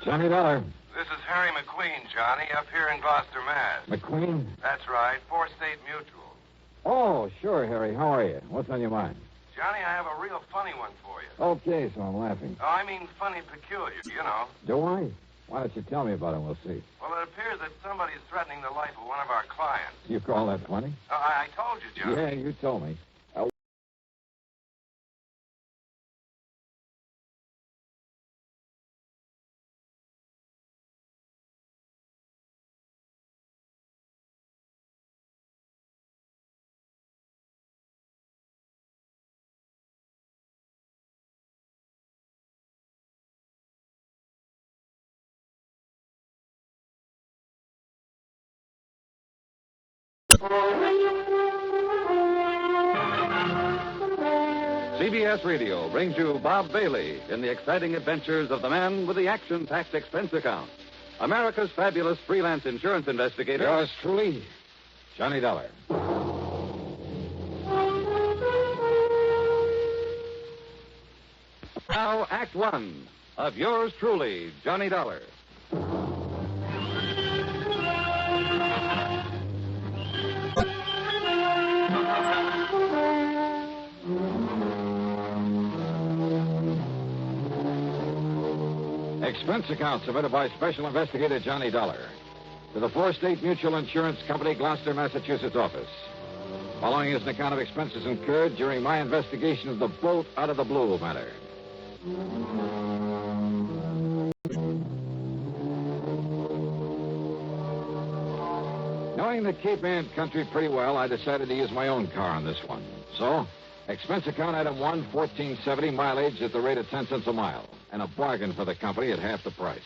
Johnny Dollar. This is Harry McQueen, Johnny, up here in Gloucester, Mass. McQueen? That's right, 4-State Mutual. Oh, sure, Harry. How are you? What's on your mind? Johnny, I have a real funny one for you. Okay, so I'm laughing. Oh, I mean funny peculiar, you know. Do I? Why don't you tell me about it and we'll see. Well, it appears that somebody's threatening the life of one of our clients. You call that funny? I told you, Johnny. Yeah, you told me. CBS Radio brings you Bob Bailey in the exciting adventures of the man with the action-packed expense account. America's fabulous freelance insurance investigator. Yours truly, Johnny Dollar. Now, Act One of yours truly, Johnny Dollar. Expense account submitted by Special Investigator Johnny Dollar to the 4-State Mutual Insurance Company, Gloucester, Massachusetts office. Following is an account of expenses incurred during my investigation of the boat out of the blue matter. Knowing the Cape Ann country pretty well, I decided to use my own car on this one. So, expense account item 1, $14.70, mileage at the rate of 10 cents a mile. And a bargain for the company at half the price.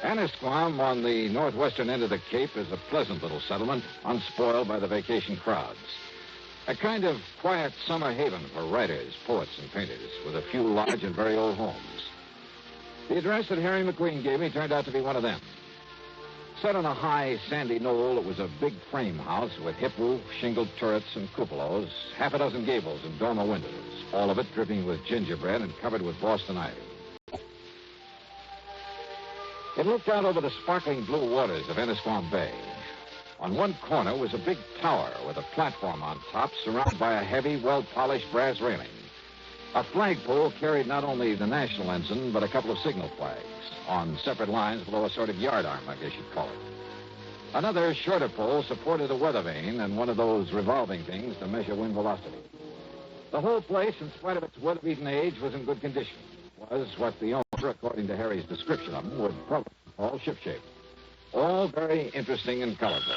Annisquam, on the northwestern end of the Cape, is a pleasant little settlement, unspoiled by the vacation crowds. A kind of quiet summer haven for writers, poets, and painters, with a few large and very old homes. The address that Harry McQueen gave me turned out to be one of them. Set on a high, sandy knoll, it was a big frame house with hip roof, shingled turrets, and cupolas, half a dozen gables and dormer windows, all of it dripping with gingerbread and covered with Boston ivy. It looked out over the sparkling blue waters of Annisquam Bay. On one corner was a big tower with a platform on top surrounded by a heavy, well-polished brass railing. A flagpole carried not only the national ensign, but a couple of signal flags on separate lines below a sort of yardarm, I guess you'd call it. Another shorter pole supported a weather vane and one of those revolving things to measure wind velocity. The whole place, in spite of its weather-beaten age, was in good condition. Was what the owner, according to Harry's description of them, would probably call shipshape. All very interesting and colorful.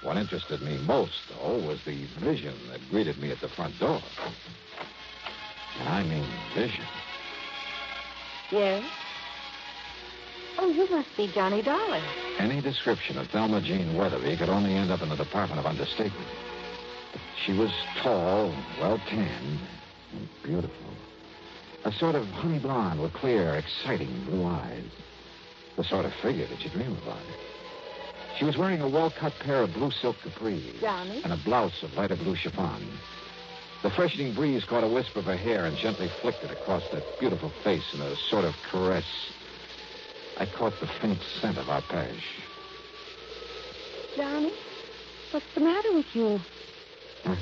What interested me most, though, was the vision that greeted me at the front door. And I mean vision. Yes? Oh, you must be Johnny Dollar. Any description of Thelma Jean Weatherby could only end up in the Department of Understatement. She was tall, well-tanned, and beautiful. A sort of honey blonde with clear, exciting blue eyes. The sort of figure that you dream about. She was wearing a well-cut pair of blue silk capris. Johnny? And a blouse of lighter blue chiffon. The freshening breeze caught a wisp of her hair and gently flicked it across that beautiful face in a sort of caress. I caught the faint scent of arpege. Johnny? What's the matter with you? Huh?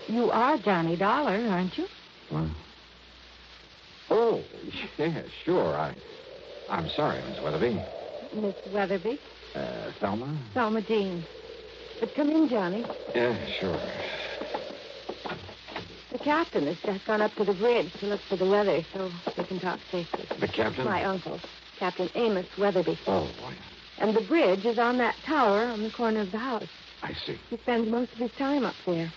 You are Johnny Dollar, aren't you? What? Oh, yeah, sure. I'm sorry, Miss Weatherby. Miss Weatherby? Thelma? Thelma Jean. But come in, Johnny. Yeah, sure. The captain has just gone up to the bridge to look for the weather so we can talk safely. The captain? My uncle, Captain Amos Weatherby. Oh, boy. And the bridge is on that tower on the corner of the house. I see. He spends most of his time up there.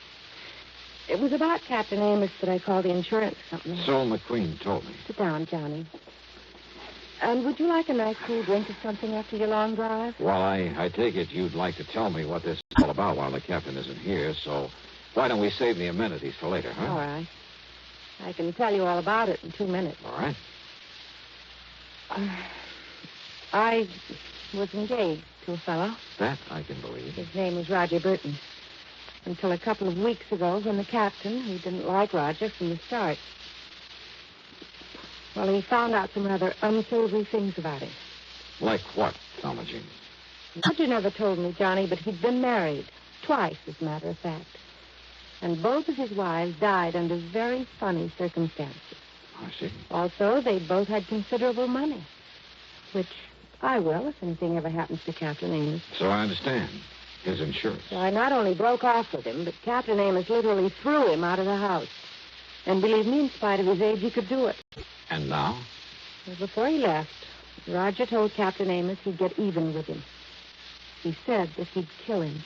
It was about Captain Amos that I called the insurance company. So McQueen told me. Sit down, Johnny. And would you like a nice cool drink or something after your long drive? Well, I take it you'd like to tell me what this is all about while the captain isn't here, so why don't we save the amenities for later, huh? All right. I can tell you all about it in 2 minutes. All right. I was engaged to a fellow. That I can believe. His name was Roger Burton. until a couple of weeks ago when the captain, who didn't like Roger from the start, well, he found out some rather unsavory things about him. Like what, Thelma Jean? Roger never told me, Johnny, but he'd been married. Twice, as a matter of fact. And both of his wives died under very funny circumstances. I see. Also, they both had considerable money, which I will if anything ever happens to Captain Amos. So I understand. His insurance. So I not only broke off with him, but Captain Amos literally threw him out of the house. And believe me, in spite of his age, he could do it. And now? Well, before he left, Roger told Captain Amos he'd get even with him. He said that he'd kill him.